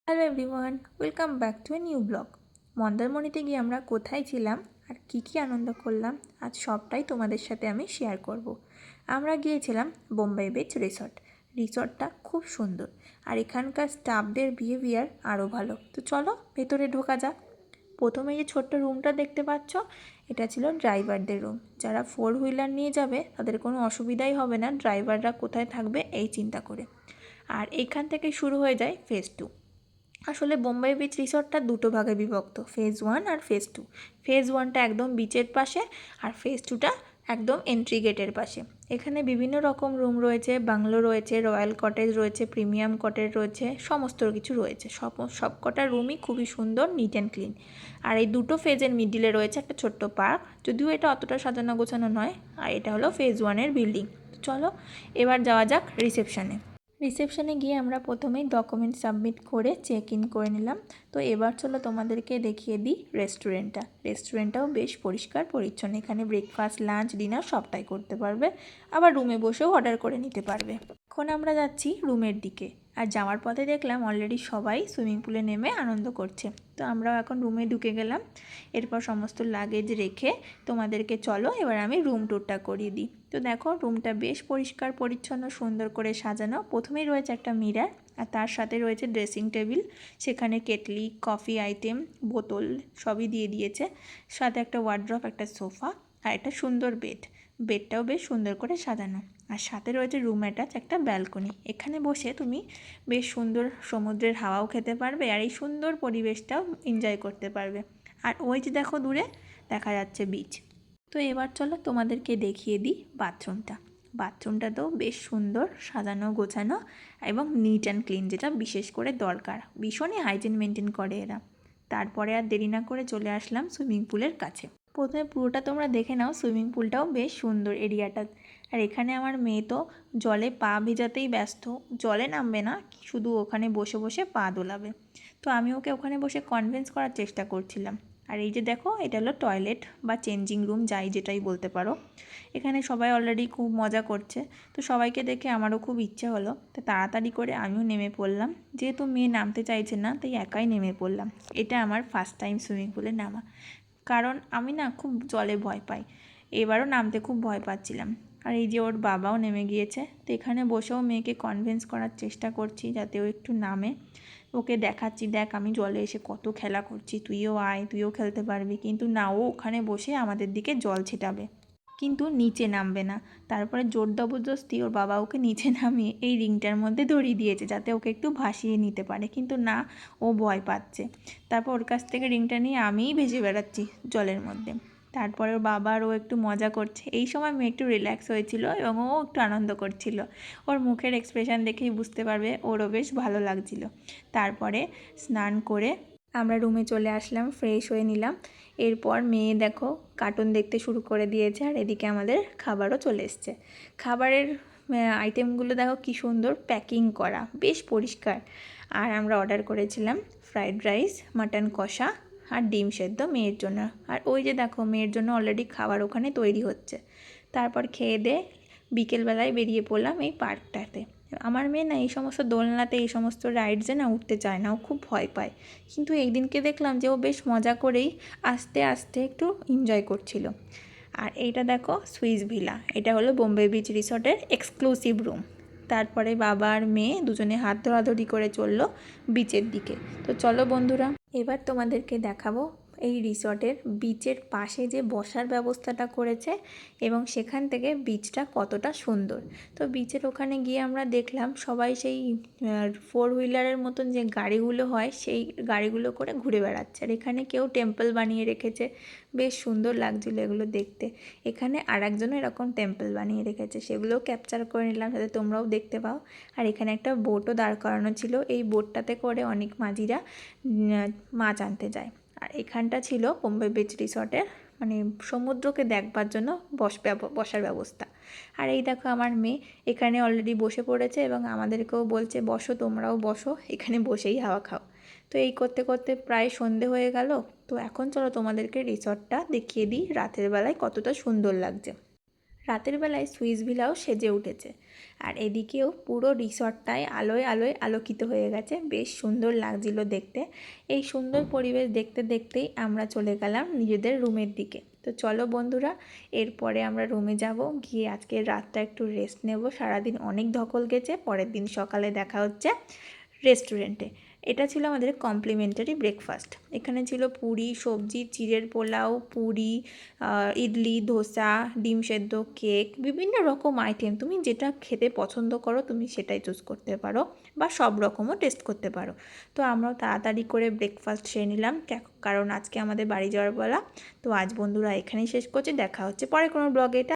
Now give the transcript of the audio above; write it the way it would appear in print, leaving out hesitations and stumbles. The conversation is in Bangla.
Hello everyone, welcome back to a new blog. মন্দারমণিতে গিয়ে আমরা কোথায় ছিলাম আর কী আনন্দ করলাম আজ সবটাই তোমাদের সাথে আমি শেয়ার করব। আমরা গিয়েছিলাম বোম্বাই বিচ রিসর্টটা খুব সুন্দর আর এখানকার স্টাফদের বিহেভিয়ার আরও ভালো। তো চলো ভেতরে ঢোকা যাক। প্রথমে যে ছোট্ট রুমটা দেখতে পাচ্ছ, এটা ছিল ড্রাইভারদের রুম। যারা 4 হুইলার নিয়ে যাবে তাদের কোনো অসুবিধাই হবে না ড্রাইভাররা কোথায় থাকবে এই চিন্তা করে। আর এইখান থেকে শুরু হয়ে যায় ফেজ 2। আসলে বোম্বাই বিচ রিসর্টটা দুটো ভাগে বিভক্ত, ফেজ 1 আর ফেজ 2। ফেজ 1টা একদম বিচের পাশে আর ফেজ 2টা একদম এন্ট্রি গেটের পাশে। এখানে বিভিন্ন রকম রুম রয়েছে, বাংলো রয়েছে, রয়্যাল কটেজ রয়েছে, প্রিমিয়াম কটেজ রয়েছে, সমস্ত কিছু রয়েছে। সব কটা রুমই খুবই সুন্দর, নিট অ্যান্ড ক্লিন। আর এই দুটো ফেজের মিডিলে রয়েছে একটা ছোট্ট পার্ক, যদিও এটা অতটা সাজানো গোছানো নয়। আর এটা হলো ফেজ 1-এর বিল্ডিং। চলো এবার যাওয়া যাক রিসেপশনে গিয়ে আমরা প্রথমেই ডকুমেন্ট সাবমিট করে চেক ইন করে নিলাম। তো এবার চলো তোমাদেরকে দেখিয়ে দিই রেস্টুরেন্টটাও বেশ পরিষ্কার পরিচ্ছন্ন। এখানে ব্রেকফাস্ট, লাঞ্চ, ডিনার সবটাই করতে পারবে, আবার রুমে বসেও অর্ডার করে নিতে পারবে। এখন আমরা যাচ্ছি রুমের দিকে, আর যাওয়ার পথে দেখলাম অলরেডি সবাই সুইমিং পুলে নেমে আনন্দ করছে। তো আমরাও এখন রুমে ঢুকে গেলাম। এরপর সমস্ত লাগেজ রেখে তোমাদেরকে চলো এবার আমি রুম ট্যুরটা করিয়ে দিই। তো দেখো রুমটা বেশ পরিষ্কার পরিচ্ছন্ন, সুন্দর করে সাজানো। প্রথমেই রয়েছে একটা মিরর আর তার সাথে রয়েছে ড্রেসিং টেবিল, সেখানে কেটলি, কফি আইটেম, বোতল সবই দিয়ে দিয়েছে। সাথে একটা ওয়ার্ড্রপ, একটা সোফা আর একটা সুন্দর বেডটাও বেশ সুন্দর করে সাজানো। আর সাথে রয়েছে রুম অ্যাটাচ একটা ব্যালকনি। এখানে বসে তুমি বেশ সুন্দর সমুদ্রের হাওয়াও খেতে পারবে আর এই সুন্দর পরিবেশটাও এনজয় করতে পারবে। আর ওই যে দেখো দূরে দেখা যাচ্ছে বিচ। তো এবার চলো তোমাদেরকে দেখিয়ে দিই বাথরুমটা তো বেশ সুন্দর সাজানো গোছানো এবং নিট অ্যান্ড ক্লিন, যেটা বিশেষ করে দরকার। ভীষণই হাইজিন মেনটেন করে এরা। তারপরে আর দেরি না করে চলে আসলাম সুইমিং পুলের কাছে। প্রথমে পুরোটা তোমরা দেখে নাও, সুইমিং পুলটাও বেশ সুন্দর এরিয়াটা। আর এখানে আমার মেয়ে তো জলে পা ভেজাতেই ব্যস্ত, জলে নামবে না, শুধু ওখানে বসে বসে পা দোলাবে। তো আমি ওকে ওখানে বসে কনভিন্স করার চেষ্টা করছিলাম। আর এই যে দেখো, এটা হলো টয়লেট বা চেঞ্জিং রুম, যেটাই বলতে পারো। এখানে সবাই অলরেডি খুব মজা করছে। তো সবাইকে দেখে আমারও খুব ইচ্ছে হলো, তো তাড়াতাড়ি করে আমিও নেমে পড়লাম। যেহেতু মেয়ে নামতে চাইছে না, তাই একাই নেমে পড়লাম। এটা আমার ফার্স্ট টাইম সুইমিং পুলে নামা, কারণ আমি না খুব জলে ভয় পাই। এবারও নামতে খুব ভয় পাচ্ছিলাম। আর এই যে ওর বাবাও নেমে গিয়েছে। তো এখানে বসেও মেয়েকে কনভিন্স করার চেষ্টা করছি যাতে ও একটু নামে। ওকে দেখাচ্ছি, দেখ আমি জলে এসে কত খেলা করছি, তুইও আয়, তুইও খেলতে পারবি। কিন্তু না, ও ওখানে বসে আমাদের দিকে জল ছিটাবে, কিন্তু নিচে নামবে না। তারপরে জোর জবরদস্তি ওর বাবা ওকে নিচে নামিয়ে এই রিংটার মধ্যে ধরিয়ে দিয়েছে যাতে ওকে একটু ভাসিয়ে নিতে পারে, কিন্তু না, ও ভয় পাচ্ছে। তারপর ওর কাছ থেকে রিংটা নিয়ে আমিই ভেসে বেড়াচ্ছি জলের মধ্যে। তারপরে ওর বাবা আর ও একটু মজা করছে। এই সময় মেয়ে একটু রিল্যাক্স হয়েছিল এবং ও একটু আনন্দ করছিল। ওর মুখের এক্সপ্রেশন দেখেই বুঝতে পারবে ওরও বেশ ভালো লাগছিল। তারপরে স্নান করে আমরা রুমে চলে আসলাম, ফ্রেশ হয়ে নিলাম। এরপর মেয়ে দেখো কার্টুন দেখতে শুরু করে দিয়েছে, আর এদিকে আমাদের খাবারও চলে এসছে। খাবারের আইটেমগুলো দেখো কি সুন্দর প্যাকিং করা, বেশ পরিষ্কার। আর আমরা অর্ডার করেছিলাম ফ্রাইড রাইস, মাটন কষা আর ডিম সেদ্ধ মেয়ের জন্য। আর ওই যে দেখো মেয়ের জন্য অলরেডি খাবার ওখানে তৈরি হচ্ছে। তারপর খেয়ে দিয়ে বিকেলবেলায় বেরিয়ে পড়লাম এই পার্কটাতে। আমার মেয়ে না এই সমস্ত দোলনাতে, এই সমস্ত রাইডসে না উঠতে চায় না, ও খুব ভয় পায়। কিন্তু একদিনকে দেখলাম যে ও বেশ মজা করেই আস্তে আস্তে একটু এনজয় করছিল। আর এইটা দেখো সুইস ভিলা, এটা হলো বোম্বাই বিচ রিসর্টের এক্সক্লুসিভ রুম। তারপরে বাবা আর মেয়ে দুজনে হাত ধরাধরি করে চললো বিচের দিকে। তো চলো বন্ধুরা, এবার তোমাদেরকে দেখাবো এই রিসর্টের বিচের পাশে যে বসার ব্যবস্থাটা করেছে এবং সেখান থেকে বিচটা কতটা সুন্দর। তো বিচের ওখানে গিয়ে আমরা দেখলাম সবাই সেই 4 হুইলারের মতন যে গাড়িগুলো হয় সেই গাড়িগুলো করে ঘুরে বেড়াচ্ছে। আর এখানে কেউ টেম্পল বানিয়ে রেখেছে, বেশ সুন্দর লাগছিলো এগুলো দেখতে। এখানে আর একজনও এরকম টেম্পল বানিয়ে রেখেছে, সেগুলোও ক্যাপচার করে নিলাম যাতে তোমরাও দেখতে পাও। আর এখানে একটা বোটও দাঁড় করানো ছিল, এই বোটটাতে করে অনেক মাঝিরা মাছ আনতে যায়। আর এখানটা ছিল বোম্বাই বিচ রিসর্টের মানে সমুদ্রকে দেখবার জন্য বসার ব্যবস্থা। আর এই দেখো আমার মেয়ে এখানে অলরেডি বসে পড়েছে এবং আমাদেরকেও বলছে বসো, তোমরাও বসো, এখানে বসেই হাওয়া খাও। তো এই করতে করতে প্রায় সন্ধে হয়ে গেল। তো এখন চলো তোমাদেরকে রিসর্টটা দেখিয়ে দিই রাতের বেলায় কতটা সুন্দর লাগছে। রাতের বেলায় সুইস ভিলাও সেজে উঠেছে, আর এদিকেও পুরো রিসর্টটাই আলোয় আলোয় আলোকিত হয়ে গেছে। বেশ সুন্দর লাগছিল দেখতে। এই সুন্দর পরিবেশ দেখতে দেখতেই আমরা চলে গেলাম নিজেদের রুমের দিকে। তো চলো বন্ধুরা, এরপরে আমরা রুমে যাব, গিয়ে আজকের রাতটা একটু রেস্ট নেব। সারাদিন অনেক ধকল গেছে। পরের দিন সকালে দেখা হচ্ছে রেস্টুরেন্টে। এটা ছিল আমাদের কমপ্লিমেন্টারি ব্রেকফাস্ট। এখানে ছিল পুরি, সবজি, চিড়ের পোলাও, পুরি, ইডলি, ধোসা, ডিম সেদ্ধ, কেক, বিভিন্ন রকম আইটেম। তুমি যেটা খেতে পছন্দ করো তুমি সেটাই চুজ করতে পারো, বা সব রকমও টেস্ট করতে পারো। তো আমরাও তাড়াতাড়ি করে ব্রেকফাস্ট সেরে নিলাম, কারণ আজকে আমাদের বাড়ি যাওয়ার বেলা। তো আজ বন্ধুরা এখানেই শেষ করছি। দেখা হচ্ছে পরে কোনো ব্লগে।